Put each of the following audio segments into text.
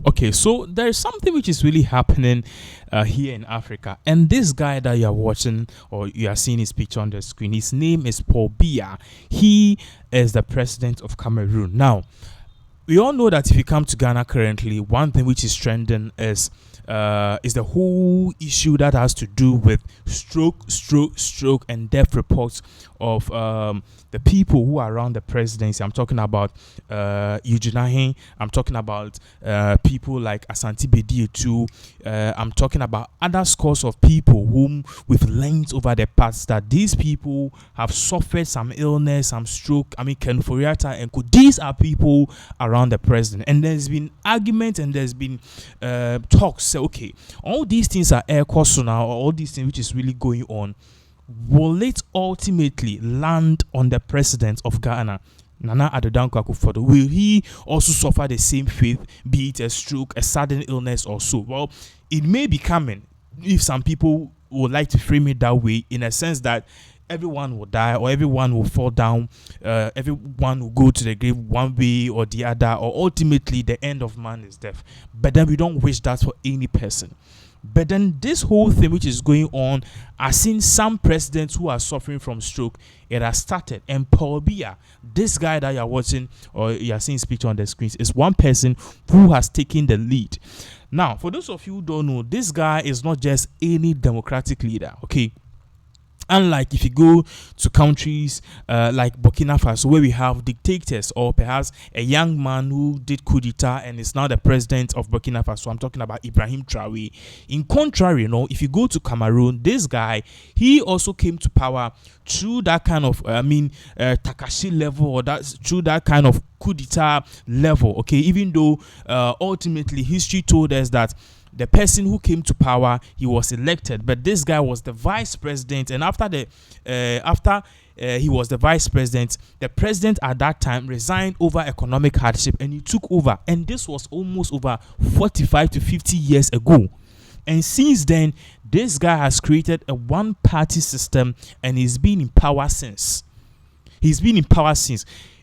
Okay, so there's something which is really happening here in Africa, and this guy that you are watching or you are seeing his picture on the screen, his name is Paul Biya. He is the president of Cameroon. Now, we all know that if you come to Ghana currently, one thing which is trending is the whole issue that has to do with stroke, and death reports of the people who are around the presidency. I'm talking about Eugene. I'm talking about people like Asante Bedie too. I'm talking about other scores of people whom we've learned over the past that these people have suffered some illness, some stroke. I mean, Ken Foriata and these are people around the president, and there's been arguments and there's been talks. So, okay, all these things are air course now, or all these things which is really going on. Will it ultimately land on the president of Ghana, Nana Addo Akufo? Will he also suffer the same fate, be it a stroke, a sudden illness, or so? Well, it may be coming if some people would like to frame it that way, in a sense that everyone will die or everyone will fall down, everyone will go to the grave one way or the other, or ultimately the end of man is death. But then we don't wish that for any person. But then this whole thing which is going on, I've seen some presidents who are suffering from stroke. It has started. And Paul Biya, this guy that you're watching or you're seeing his picture on the screens, is one person who has taken the lead. Now, for those of you who don't know, this guy is not just any democratic leader, okay? Unlike if you go to countries like Burkina Faso, where we have dictators, or perhaps a young man who did coup d'etat and is now the president of Burkina Faso. I'm talking about Ibrahim Traoré. In contrary, if you go to Cameroon, this guy, he also came to power through that kind of, Takashi level, or through that kind of coup d'etat level, okay? Even though ultimately history told us that the person who came to power, he was elected, but this guy was the vice president, and after he was the vice president, the president at that time resigned over economic hardship, and he took over, and this was almost over 45 to 50 years ago. And since then, this guy has created a one-party system, and he's been in power since.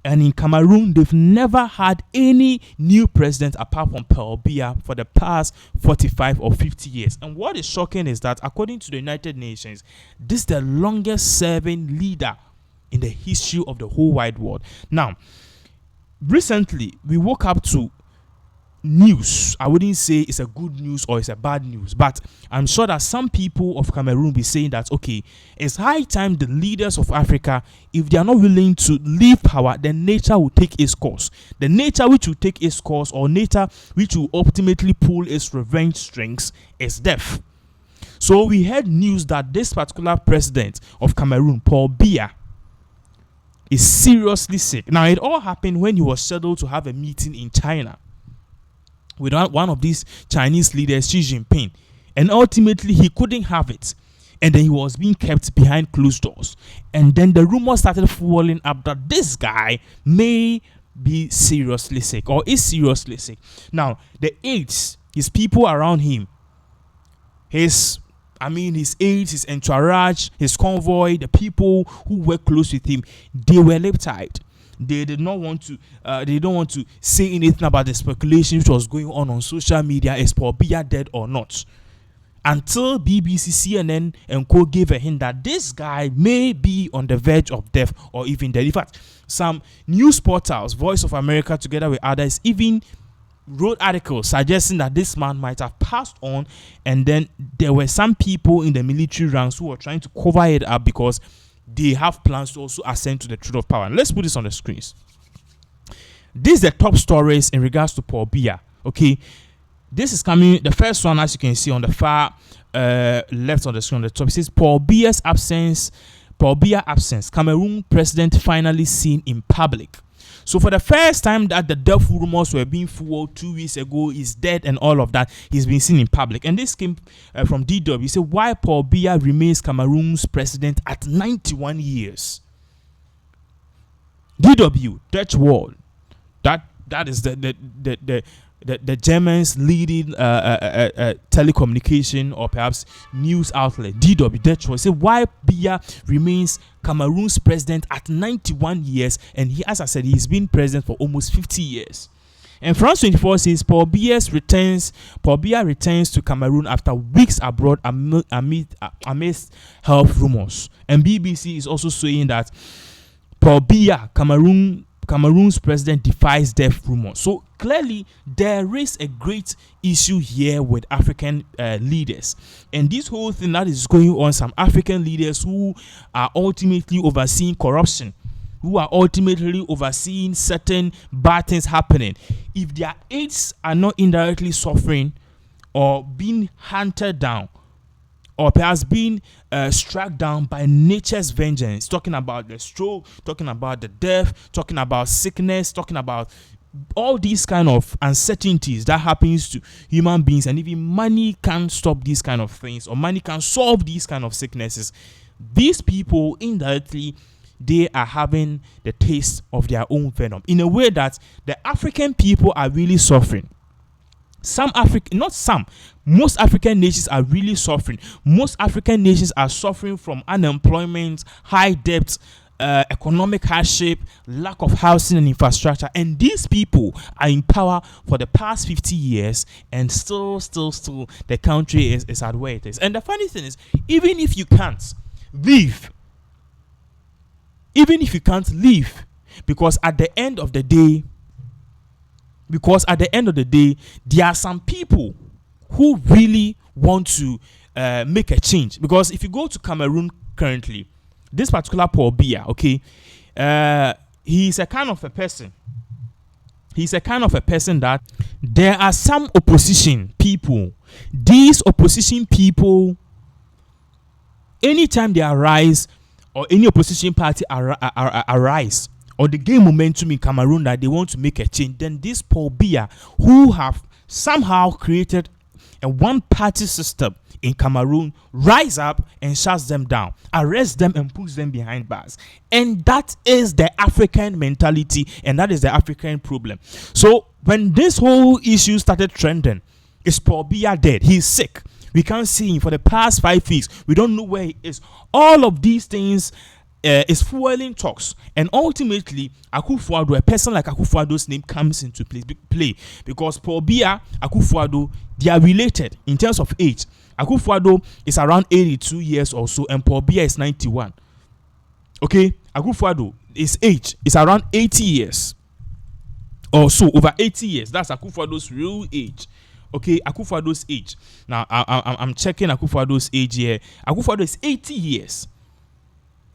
And in Cameroon, they've never had any new president apart from Paul Biya for the past 45 or 50 years. And what is shocking is that, according to the United Nations, this is the longest serving leader in the history of the whole wide world. Now, recently, we woke up to news. I wouldn't say it's a good news or it's a bad news, but I'm sure that some people of Cameroon will be saying that, okay, it's high time the leaders of Africa, if they are not willing to leave power, then nature will take its course. The nature which will take its course, or nature which will ultimately pull its revenge strings, is death. So we heard news that this particular president of Cameroon, Paul Biya, is seriously sick. Now, it all happened when he was scheduled to have a meeting in China with one of these Chinese leaders, Xi Jinping, and ultimately he couldn't have it, and then he was being kept behind closed doors. And then the rumor started falling up that this guy may be seriously sick, or is seriously sick. Now, the aides, his people around him, his aides, his entourage, his convoy, the people who were close with him, they were lip-tied. They did not want to. They don't want to say anything about the speculation which was going on social media. Is Paul Biya dead or not? Until BBC, CNN, and co gave a hint that this guy may be on the verge of death or even dead. In fact, some news portals, Voice of America, together with others, even wrote articles suggesting that this man might have passed on, and then there were some people in the military ranks who were trying to cover it up because they have plans to also ascend to the throne of power. And let's put this on the screens. These are the top stories in regards to Paul Biya. Okay, this is coming. The first one, as you can see on the far left on the screen, on the top, it says Paul Biya absence. Cameroon president finally seen in public. So for the first time that the death rumors were being fueled 2 weeks ago, he's dead and all of that, he's been seen in public. And this came from DW. He said, why Paul Biya remains Cameroon's president at 91 years. DW, Dutch World. That is the Germans' leading telecommunication or perhaps news outlet, DW, Dutch World. Said why Biya remains Cameroon's president at 91 years, and he, as I said, he's been president for almost 50 years. And France 24 says Paul Biya returns to Cameroon after weeks abroad amidst health rumors. And BBC is also saying that Paul Biya, Cameroon's president, defies death rumors. So clearly there is a great issue here with African leaders, and this whole thing that is going on, some African leaders who are ultimately overseeing corruption, who are ultimately overseeing certain bad things happening, if their aides are not indirectly suffering or being hunted down, or perhaps being struck down by nature's vengeance, talking about the stroke, talking about the death, talking about sickness, talking about all these kind of uncertainties that happens to human beings, and even money can't stop these kind of things, or money can solve these kind of sicknesses. These people indirectly, they are having the taste of their own venom in a way that the African people are really suffering. Most African nations are really suffering. Most African nations are suffering from unemployment, high debt, economic hardship, lack of housing and infrastructure. And these people are in power for the past 50 years, and still the country is at where it is. And the funny thing is, even if you can't leave, because at the end of the day, there are some people who really want to make a change. Because if you go to Cameroon currently, this particular Paul Biya, okay, he's a kind of a person that there are some opposition people. These opposition people, anytime they arise, or any opposition party arise, or they gain momentum in Cameroon that they want to make a change, then this Paul Biya, who have somehow created a one-party system in Cameroon, rise up and shuts them down, arrest them and puts them behind bars. And that is the African mentality, and that is the African problem. So when this whole issue started trending, is Paul Biya dead? He's sick. We can't see him for the past 5 weeks. We don't know where he is. All of these things is fueling talks, and ultimately Akuffo-Addo, a person like Akuffo-Addo's name comes into play because Paul Biya, Akuffo-Addo, they are related in terms of age. Akuffo-Addo is around 82 years or so, and Paul Biya is 91. Okay, Akuffo-Addo, his age is around 80 years or so, over 80 years. That's Akuffo-Addo's real age. Okay, Akuffo-Addo's age. Now I'm checking Akuffo-Addo's age here. Akuffo-Addo is 80 years.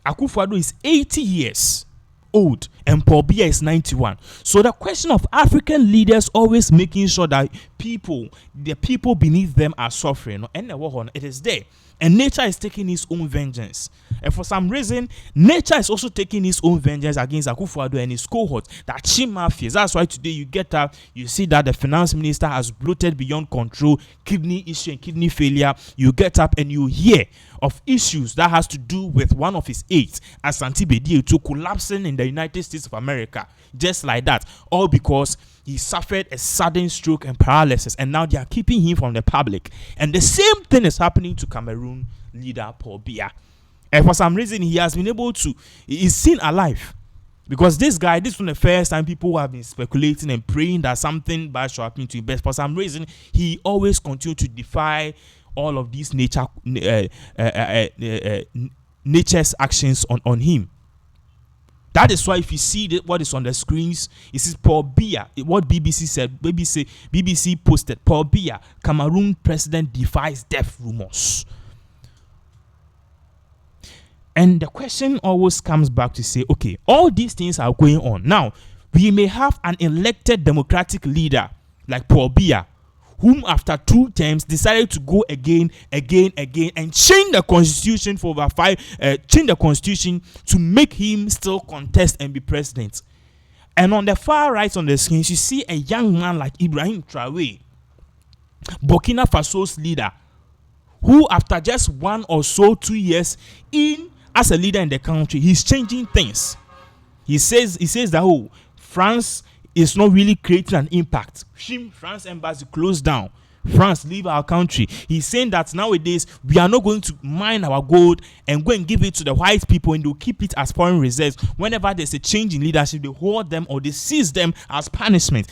Akuffo-Addo is 80 years old, and Paul Biya is 91. So the question of African leaders always making sure that the people beneath them are suffering, and it is there. And nature is taking its own vengeance. And for some reason, nature is also taking its own vengeance against Akuffo-Addo and his cohort, that Chi mafias. That's why today you get up, you see that the finance minister has bloated beyond control, kidney issue and kidney failure. You get up and you hear of issues that has to do with one of his aides, Asante Bediye, to collapsing in the United States of America, just like that, all because he suffered a sudden stroke and paralysis, and now they are keeping him from the public. And the same thing is happening to Cameroon leader Paul Biya. And for some reason, he has been able to, he's seen alive. Because this guy, this is the first time people have been speculating and praying that something bad should happen to him. But for some reason, he always continued to defy all of these nature's actions on him. That is why if you see what is on the screens, it is Paul Biya. What BBC said, BBC posted, Paul Biya, Cameroon president defies death rumors. And the question always comes back to say, okay, all these things are going on. Now, we may have an elected democratic leader like Paul Biya, whom after 2 terms decided to go again, and change the constitution for over change the constitution to make him still contest and be president. And on the far right on the screen, you see a young man like Ibrahim Traoré, Burkina Faso's leader, who after just 1 or so 2 years in as a leader in the country, he's changing things. He says that France is not really creating an impact. France embassy closed down. France, leave our country. He's saying that nowadays we are not going to mine our gold and go and give it to the white people, and they'll keep it as foreign reserves. Whenever there's a change in leadership, they hold them or they seize them as punishment.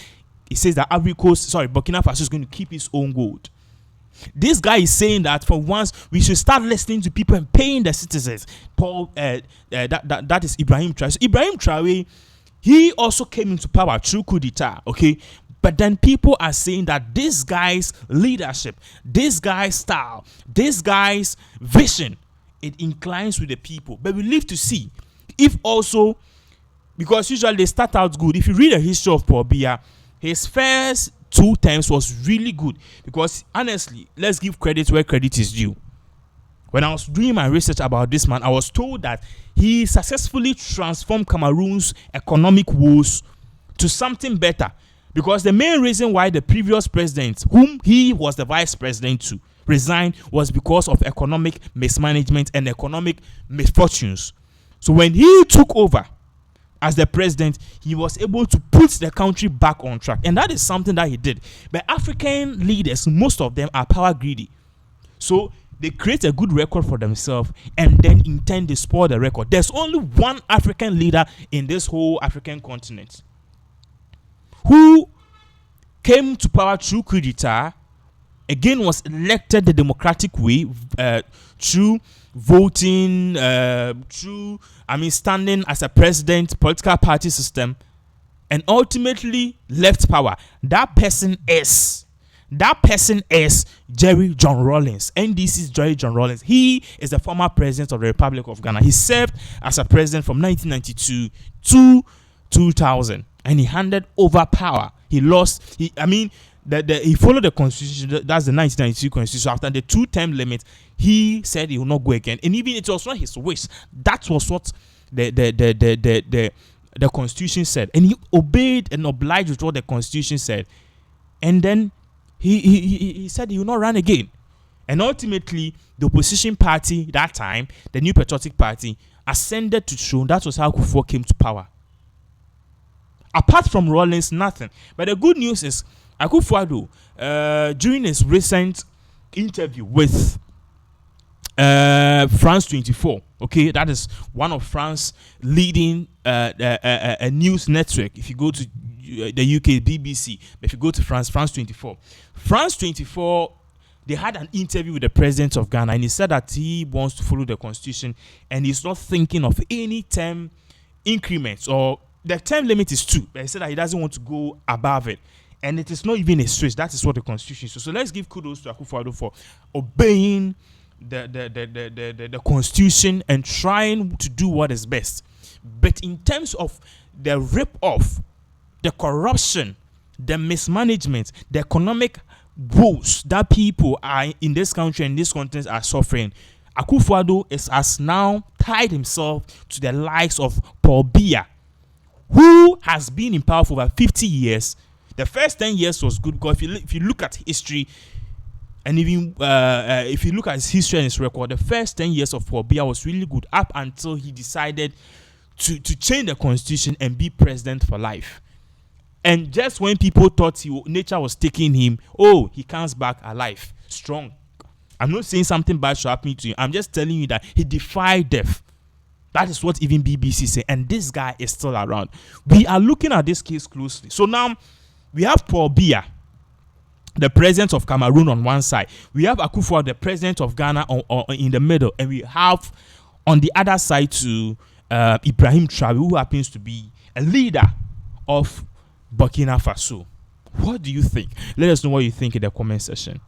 He says that Burkina Faso is going to keep its own gold. This guy is saying that for once we should start listening to people and paying the citizens. That is Ibrahim Traore. So Ibrahim Traore, he also came into power through coup d'etat, okay? But then people are saying that this guy's leadership, this guy's style, this guy's vision, it inclines with the people. But we live to see if also, because usually they start out good. If you read the history of Paul Biya, his first 2 terms was really good, because honestly, let's give credit where credit is due. When I was doing my research about this man, I was told that he successfully transformed Cameroon's economic woes to something better, because the main reason why the previous president, whom he was the vice president to, resigned was because of economic mismanagement and economic misfortunes. So when he took over as the president, he was able to put the country back on track, and that is something that he did. But African leaders, most of them are power greedy, so they create a good record for themselves and then intend to spoil the record. There's only one African leader in this whole African continent who came to power through coup d'etat, again was elected the democratic way, through voting, through standing as a president, political party system, and ultimately left power. That person is Jerry John Rawlings. NDC's Jerry John Rawlings. He is the former president of the Republic of Ghana. He served as a president from 1992 to 2000, and he handed over power. He lost. He followed the constitution. That's the 1992 constitution. After the 2-term limit, he said he will not go again. And even it was not his wish. That was what the constitution said, and he obeyed and obliged with what the constitution said. And then he said he will not run again. And ultimately, the opposition party that time, the New Patriotic Party, ascended to throne. That was how Akuffo came to power. Apart from Rawlings, nothing. But the good news is Akuffo, during his recent interview with France 24, okay, that is one of France's leading a news network. If you go to the UK, BBC, but if you go to France 24, they had an interview with the president of Ghana, and he said that he wants to follow the constitution and he's not thinking of any term increments, or the term limit is 2, but he said that he doesn't want to go above it. And it is not even a switch. That is what the constitution is. So let's give kudos to Akuffo for obeying the constitution and trying to do what is best. But in terms of the rip-off, the corruption, the mismanagement, the economic woes that people are in this country and this continent are suffering, Akuffo has now tied himself to the likes of Paul Biya, who has been in power for over 50 years. The first 10 years was good, because if you look at history, and even if you look at his history and his record, the first 10 years of Paul Biya was really good, up until he decided to change the constitution and be president for life. And just when people thought nature was taking him, he comes back alive, strong. I'm not saying something bad should happen to him. I'm just telling you that he defied death. That is what even BBC say. And this guy is still around. We are looking at this case closely. So now we have Paul Biya, the president of Cameroon, on one side. We have Akuffo, the president of Ghana, in the middle. And we have on the other side to Ibrahim Traore, who happens to be a leader of Burkina Faso. What do you think? Let us know what you think in the comment section.